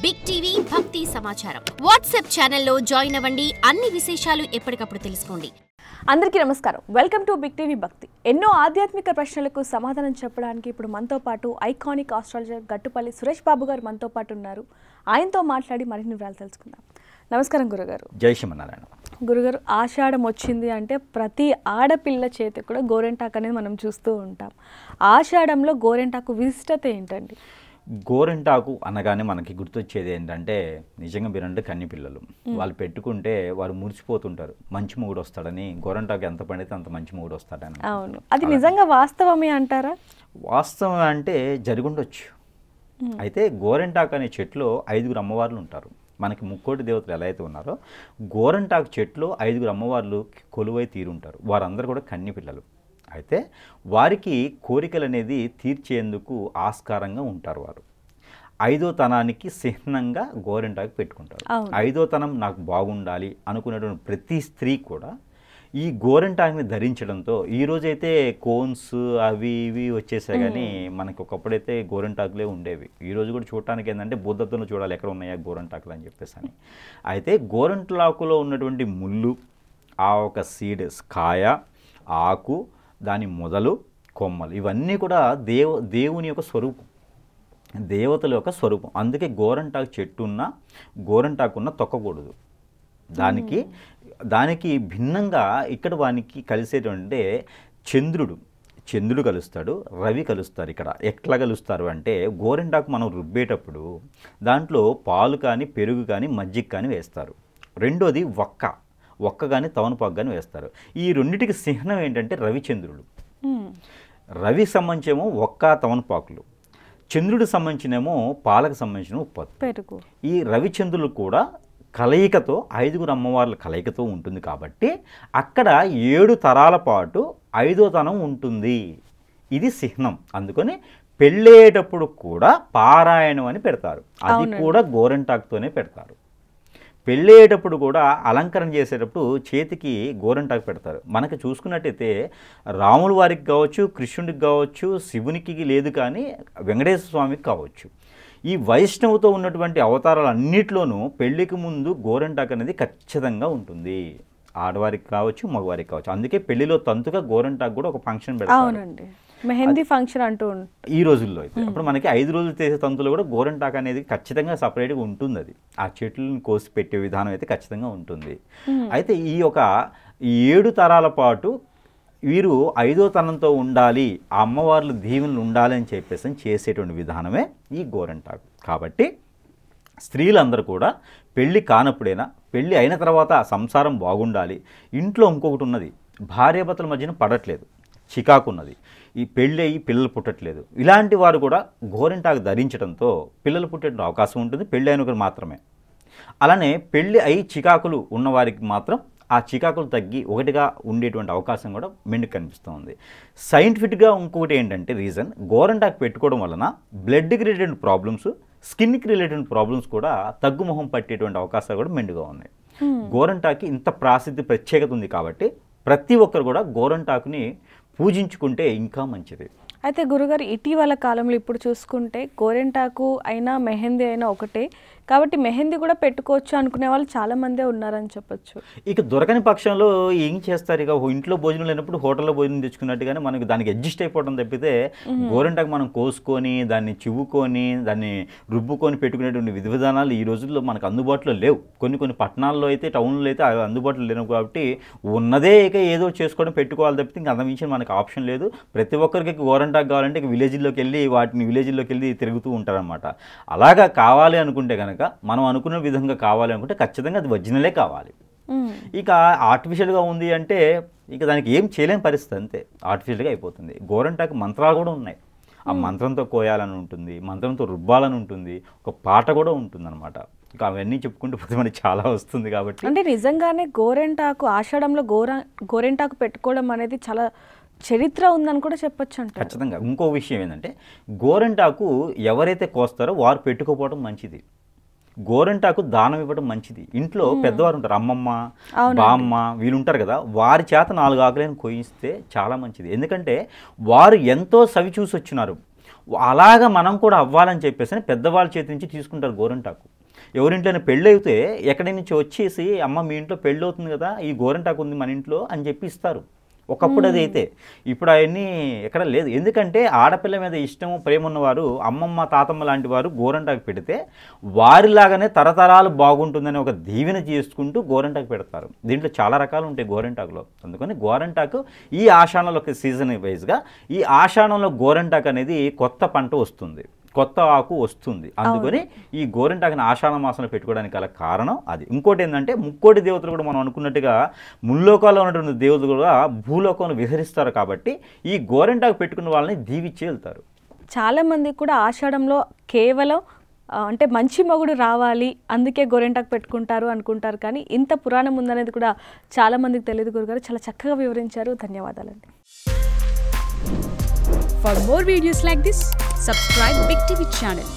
Big TV భక్తి సమాచారం WhatsApp ఛానల్లో జాయిన్ అవ్వండి. అన్ని విశేషాలు ఎప్పటికప్పుడు తెలుసుకోండి. అందరికీ నమస్కారం. వెల్కమ్ టు బిగ్ టీవీ భక్తి. ఎన్నో ఆధ్యాత్మిక ప్రశ్నలకు సమాధానం చెప్పడానికి ఇప్పుడు మనతో పాటు ఐకానిక్ ఆస్ట్రాలజర్ గట్టుపల్లి సురేష్ బాబు గారు మనతో పాటు ఉన్నారు. ఆయనతో మాట్లాడి మరిన్ని వివరాలు తెలుసుకుందాం. నమస్కారం గురుగారు. జై శ్రీమన్నారాయణ. గురుగారు, ఆషాఢం వచ్చింది అంటే ప్రతి ఆడపిల్ల చేతి కూడా గోరెంటాకు అనేది మనం చూస్తూ ఉంటాం. ఆషాఢంలో గోరెంటాకు విశిష్టత ఏంటండి? గోరెంటాకు అనగానే మనకి గుర్తొచ్చేది ఏంటంటే నిజంగా మీరంటే కన్ని పిల్లలు వాళ్ళు పెట్టుకుంటే వారు మురిసిపోతుంటారు. మంచి మొగుడు వస్తాడని. గోరెంటాకు ఎంత పండితే అంత మంచి మొగుడు వస్తాడని. అవును, అది నిజంగా వాస్తవమే అంటారా? వాస్తవం అంటే జరుగుండొచ్చు. అయితే గోరెంటాకు అనే చెట్లో 5 అమ్మవార్లు ఉంటారు. మనకి ముక్కోటి దేవతలు ఎలా అయితే ఉన్నారో గోరెంటాకు చెట్లో 5 అమ్మవార్లు కొలువై తీరుంటారు. వారందరూ కూడా కన్ని పిల్లలు. అయితే వారికి కోరికలు అనేది తీర్చేందుకు ఆస్కారంగా ఉంటారు. వారు 5వ తనానికి చిహ్నంగా గోరెంటాకు పెట్టుకుంటారు. 5వ తనం నాకు బాగుండాలి అనుకునేటువంటి ప్రతి స్త్రీ కూడా ఈ గోరెంటాకుని ధరించడంతో ఈరోజైతే కోన్స్ అవి ఇవి వచ్చేసాయి, కానీ మనకి ఒకప్పుడైతే గోరెంటాకులే ఉండేవి. ఈరోజు కూడా చూడటానికి ఏంటంటే బుద్ధతను చూడాలి ఎక్కడ ఉన్నాయా గోరెంటాకులు అని చెప్పేసి అని. అయితే గోరెంటాకులో ఉన్నటువంటి ముళ్ళు, ఆ ఒక సీడ్స్, కాయ, ఆకు, దాని మొదలు, కొమ్మలు ఇవన్నీ కూడా దేవుని యొక్క స్వరూపం, దేవతల యొక్క స్వరూపం. అందుకే గోరెంటాకు చెట్టు ఉన్న గోరెంటాకున్న తొక్కకూడదు. దానికి భిన్నంగా ఇక్కడ వానికి కలిసేటంటే చంద్రుడు కలుస్తాడు, రవి కలుస్తారు. ఇక్కడ ఎట్లా కలుస్తారు అంటే గోరెంటాకు మనం రుబ్బేటప్పుడు దాంట్లో పాలు కానీ పెరుగు కానీ మజ్జిగ కానీ వేస్తారు. రెండోది ఒక్క కానీ తవనపాకు కానీ వేస్తారు. ఈ రెండింటికి చిహ్నం ఏంటంటే రవిచంద్రుడు. రవి సంబంధించేమో ఒక్క తవనపాకులు, చంద్రుడికి సంబంధించినేమో పాలకు సంబంధించిన ఉత్పత్తి. ఈ రవిచంద్రులు కూడా కలయికతో 5 అమ్మవార్ల కలయికతో ఉంటుంది కాబట్టి అక్కడ 7 తరాల పాటు 5వ తనం ఉంటుంది. ఇది చిహ్నం. అందుకని పెళ్ళేటప్పుడు కూడా పారాయణం అని పెడతారు. అది కూడా గోరెంటాకుతోనే పెడతారు. పెళ్ళేటప్పుడు కూడా అలంకరణ చేసేటప్పుడు చేతికి గోరెంటాకు పెడతారు. మనకి చూసుకున్నట్టయితే రాముల వారికి కావచ్చు, కృష్ణుడికి కావచ్చు, శివునికి లేదు, కానీ వెంకటేశ్వర స్వామికి కావచ్చు, ఈ వైష్ణవుతో ఉన్నటువంటి అవతారాలు అన్నిట్లోనూ పెళ్లికి ముందు గోరెంటాకు అనేది ఖచ్చితంగా ఉంటుంది. ఆడవారికి కావచ్చు, మగవారికి కావచ్చు. అందుకే పెళ్లిలో తంతుగా గోరెంటాకు కూడా ఒక ఫంక్షన్ పెడతారు. మెహందీ ఫంక్షన్ అంటూ ఈ రోజుల్లో అయితే అప్పుడు మనకి 5 రోజులు చేసే తంతులో కూడా గోరెంటాకు అనేది ఖచ్చితంగా సపరేట్గా ఉంటుంది. అది ఆ చెట్లను కోసి పెట్టే విధానం అయితే ఖచ్చితంగా ఉంటుంది. అయితే ఈ యొక్క 7 తరాల పాటు వీరు 5వ తనంతో ఉండాలి, ఆ అమ్మవార్లు దీవెనలు ఉండాలి అని చెప్పేసి చేసేటువంటి విధానమే ఈ గోరెంటాకు. కాబట్టి స్త్రీలందరూ కూడా పెళ్ళి కానప్పుడైనా, పెళ్ళి అయిన తర్వాత సంసారం బాగుండాలి. ఇంట్లో ఇంకొకటి ఉన్నది, భార్యాభర్తల మధ్యన పడట్లేదు, చికాకు ఉన్నది, ఈ పెళ్ళి అయ్యి పిల్లలు పుట్టట్లేదు. ఇలాంటి వారు కూడా గోరెంటాకు ధరించడంతో పిల్లలు పుట్టే అవకాశం ఉంటుంది. పెళ్ళి అయిన ఒకరు మాత్రమే. అలానే పెళ్ళి అయి చికాకులు ఉన్నవారికి మాత్రం ఆ చికాకులు తగ్గి ఒకటిగా ఉండేటువంటి అవకాశం కూడా మెండుకు కనిపిస్తుంది. సైంటిఫిక్గా ఇంకొకటి ఏంటంటే రీజన్, గోరెంటాకు పెట్టుకోవడం వలన బ్లడ్కి రిలేటెడ్ ప్రాబ్లమ్స్, స్కిన్కి రిలేటెడ్ ప్రాబ్లమ్స్ కూడా తగ్గుముఖం పట్టేటువంటి అవకాశాలు కూడా మెండుగా ఉన్నాయి. గోరెంటాకు ఇంత ప్రత్యేకత ఉంది కాబట్టి ప్రతి ఒక్కరు కూడా గోరెంటాకుని పూజించుకుంటే ఇంకా మంచిది. అయితే గురుగారు, ఇటీవల కాలంలో ఇప్పుడు చూసుకుంటే గోరెంటాకు అయినా మెహందీ అయినా ఒకటే కాబట్టి మెహందీ కూడా పెట్టుకోవచ్చు అనుకునే వాళ్ళు చాలా మందే ఉన్నారని చెప్పొచ్చు. ఇక దొరకని పక్షంలో ఏం చేస్తారు, ఇక ఇంట్లో భోజనం లేనప్పుడు హోటల్లో భోజనం తెచ్చుకున్నట్టుగానే మనకి దానికి అడ్జస్ట్ అయిపోవడం తప్పితే గోరెంటాకు మనం కోసుకొని దాన్ని చివ్వుకొని దాన్ని రుబ్బుకొని పెట్టుకునేటువంటి విధి విధానాలు ఈ రోజుల్లో మనకు అందుబాటులో లేవు. కొన్ని పట్టణాల్లో అయితే, టౌన్లో అయితే అందుబాటులో లేవు. కాబట్టి ఉన్నదే ఇక ఏదో చేసుకోవడం పెట్టుకోవాలి తప్పితే ఇంకా అంతమించి మనకు ఆప్షన్ లేదు. ప్రతి ఒక్కరికి గోరెంటాకు కావాలంటే ఇక విలేజ్లోకి వెళ్ళి తిరుగుతూ ఉంటారనమాట. అలాగా కావాలి అనుకుంటే కనుక, మనం అనుకున్న విధంగా కావాలి అనుకుంటే ఖచ్చితంగా అది ఒరిజినలే కావాలి. ఇక ఆర్టిఫిషియల్గా ఉంది అంటే ఇక దానికి ఏం చేయలేని పరిస్థితి, అంతే, ఆర్టిఫిషియల్గా అయిపోతుంది. గోరెంటాకు మంత్రాలు కూడా ఉన్నాయి. ఆ మంత్రంతో కోయాలని ఉంటుంది, మంత్రంతో రుబ్బాలని ఉంటుంది, ఒక పాట కూడా ఉంటుంది అనమాట. ఇక అవన్నీ చెప్పుకుంటూ పోతే మనకి చాలా వస్తుంది. కాబట్టి అంటే నిజంగానే గోరెంటాకు ఆషాఢంలో గోరెంటాకు పెట్టుకోవడం అనేది చాలా చరిత్ర ఉందని కూడా చెప్పొచ్చు అంట. ఖచ్చితంగా. ఇంకో విషయం ఏంటంటే గోరెంటాకు ఎవరైతే కోస్తారో వారు పెట్టుకోపోవడం మంచిది. గోరెంటాకు దానం ఇవ్వడం మంచిది. ఇంట్లో పెద్దవారు ఉంటారు, అమ్మమ్మ, బామ్మ, వీళ్ళు ఉంటారు కదా, వారి చేత 4 ఆకులను కోయిస్తే చాలా మంచిది. ఎందుకంటే వారు ఎంతో సవి చూసి వచ్చినారు. అలాగా మనం కూడా అవ్వాలని చెప్పేసి పెద్దవాళ్ళ చేతి నుంచి తీసుకుంటారు గోరెంటాకు. ఎవరింట్లోనే పెళ్ళి అయితే ఎక్కడి నుంచి వచ్చేసి అమ్మ మీ ఇంట్లో పెళ్ళి అవుతుంది కదా, ఈ గోరింటాకు ఉంది మన ఇంట్లో అని చెప్పి ఇస్తారు. ఒకప్పుడు అది అయితే, ఇప్పుడు అవన్నీ ఎక్కడ లేదు. ఎందుకంటే ఆడపిల్ల మీద ఇష్టము ప్రేమ ఉన్నవారు, అమ్మమ్మ తాతమ్మ లాంటి వారు గోరింటాకు పెడితే వారిలాగానే తరతరాలు బాగుంటుందని ఒక దీవెన చేసుకుంటూ గోరింటాకు పెడతారు. దీంట్లో చాలా రకాలు ఉంటాయి గోరింటాకులో. అందుకని గోరింటాకు ఈ ఆషాఢంలో ఒక సీజన్ వైజ్గా ఈ ఆషాఢంలో గోరింటాకు అనేది కొత్త పంట వస్తుంది, కొత్త ఆకు వస్తుంది. అందుకని ఈ గోరింటాకుని ఆషాఢ మాసంలో పెట్టుకోవడానికి గల కారణం అది. ఇంకోటి ఏంటంటే ముక్కోటి దేవతలు కూడా మనం అనుకున్నట్టుగా ముల్లోకాల్లో ఉన్నటువంటి దేవతలు కూడా భూలోకంలో విహరిస్తారు కాబట్టి ఈ గోరింటాకు పెట్టుకున్న వాళ్ళని దీవిచ్చి వెళ్తారు. చాలామంది కూడా ఆషాఢంలో కేవలం అంటే మంచి మొగుడు రావాలి అందుకే గోరింటాకు పెట్టుకుంటారు అనుకుంటారు, కానీ ఇంత పురాణం ఉందనేది కూడా చాలామందికి తెలియదు. గురుగారు చాలా చక్కగా వివరించారు. ధన్యవాదాలండి. For more videos like this, subscribe Big TV channel.